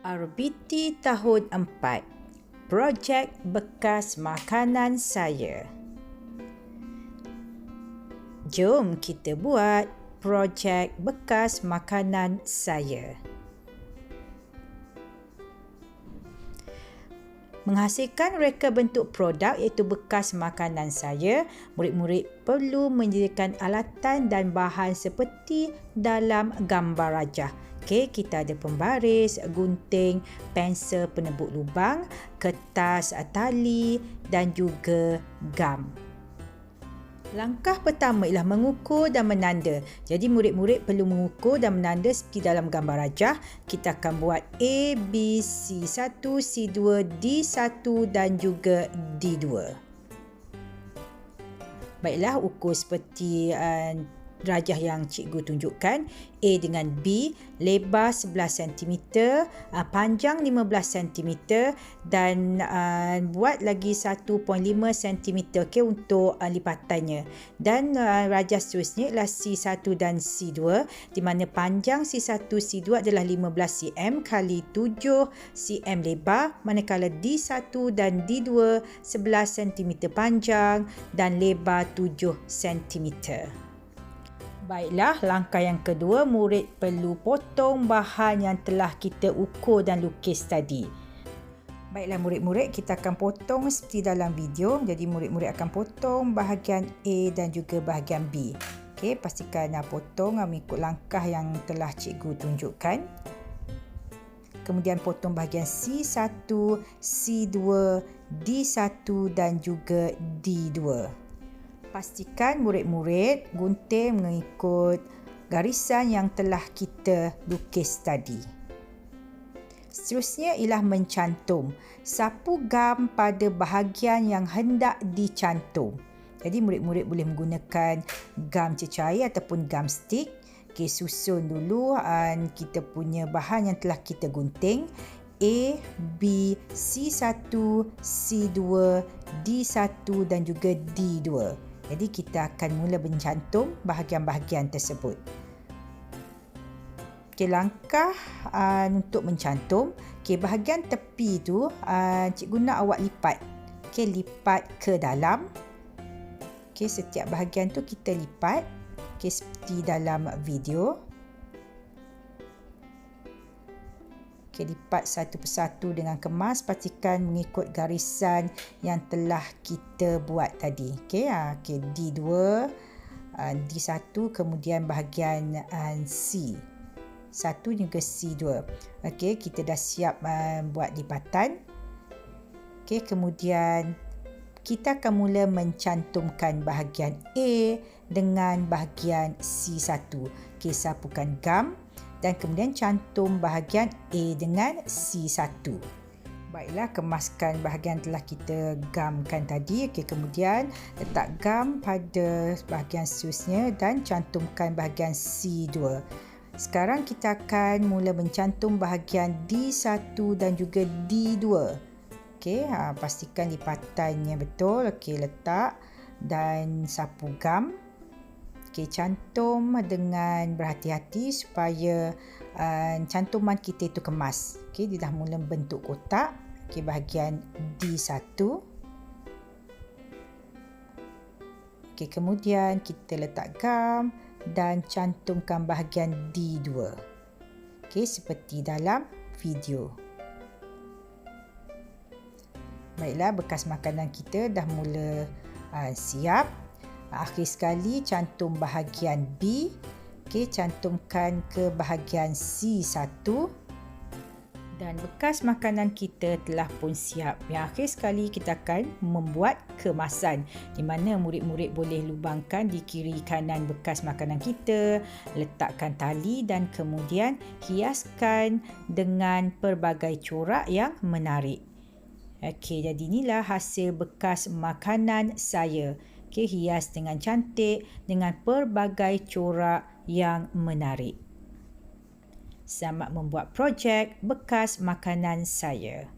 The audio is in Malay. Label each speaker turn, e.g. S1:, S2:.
S1: RBT tahun 4, projek bekas makanan saya. Jom kita buat projek bekas makanan saya. Menghasilkan reka bentuk produk iaitu bekas makanan saya, murid-murid perlu menyediakan alatan dan bahan seperti dalam gambar rajah. Okey, kita ada pembaris, gunting, pensel penebuk lubang, kertas tali dan juga gam. Langkah pertama ialah mengukur dan menanda. Jadi murid-murid perlu mengukur dan menanda seperti dalam gambar rajah. Kita akan buat A, B, C1, C2, D1 dan juga D2. Baiklah, ukur seperti rajah yang cikgu tunjukkan. A dengan B, lebar 11 cm, panjang 15 cm dan buat lagi 1.5 cm untuk lipatannya. Dan rajah seterusnya ialah C1 dan C2 di mana panjang C1, C2 adalah 15 cm kali 7 cm lebar, manakala D1 dan D2 11 cm panjang dan lebar 7 cm. Baiklah, langkah yang kedua, murid perlu potong bahan yang telah kita ukur dan lukis tadi. Baiklah murid-murid, kita akan potong seperti dalam video. Jadi murid-murid akan potong bahagian A dan juga bahagian B. Okey, pastikan potong mengikut langkah yang telah cikgu tunjukkan. Kemudian potong bahagian C1, C2, D1 dan juga D2. Pastikan murid-murid gunting mengikut garisan yang telah kita lukis tadi. Seterusnya ialah mencantum. Sapu gam pada bahagian yang hendak dicantum. Jadi murid-murid boleh menggunakan gam cecair ataupun gam stick. Okey, susun dulu kita punya bahan yang telah kita gunting. A, B, C1, C2, D1 dan juga D2. Jadi kita akan mula mencantum bahagian-bahagian tersebut. Okey, langkah untuk mencantum. Okey, bahagian tepi tu cikgu nak awak lipat. Okey, lipat ke dalam. Okey, setiap bahagian tu kita lipat. Okey, seperti dalam video. Okey, lipat satu persatu dengan kemas. Pastikan mengikut garisan yang telah kita buat tadi. Okey, D2, D1, kemudian bahagian C. 1 juga C2. Okey, kita dah siap buat lipatan. Okey, kemudian kita akan mula mencantumkan bahagian A dengan bahagian C1. Okey, sapukan gam. Dan kemudian cantum bahagian A dengan C1. Baiklah, kemaskan bahagian telah kita gamkan tadi. Okey, kemudian letak gam pada bahagian seterusnya dan cantumkan bahagian C2. Sekarang kita akan mula mencantum bahagian D1 dan juga D2. Okey, pastikan lipatannya betul. Okey, letak dan sapu gam. Okey, cantum dengan berhati-hati supaya cantuman kita itu kemas. Okey, dia dah mula bentuk kotak. Okey, bahagian D1. Okey, kemudian kita letak gam dan cantumkan bahagian D2. Okey, seperti dalam video. Baiklah, bekas makanan kita dah mula siap. Akhir sekali cantum bahagian B. Okey, cantumkan ke bahagian C1. Dan bekas makanan kita telah pun siap. Yang akhir sekali kita akan membuat kemasan di mana murid-murid boleh lubangkan di kiri kanan bekas makanan kita, letakkan tali dan kemudian hiaskan dengan pelbagai corak yang menarik. Okey, jadi inilah hasil bekas makanan saya. Okey, hias dengan cantik dengan pelbagai corak yang menarik. Selamat membuat projek bekas makanan saya.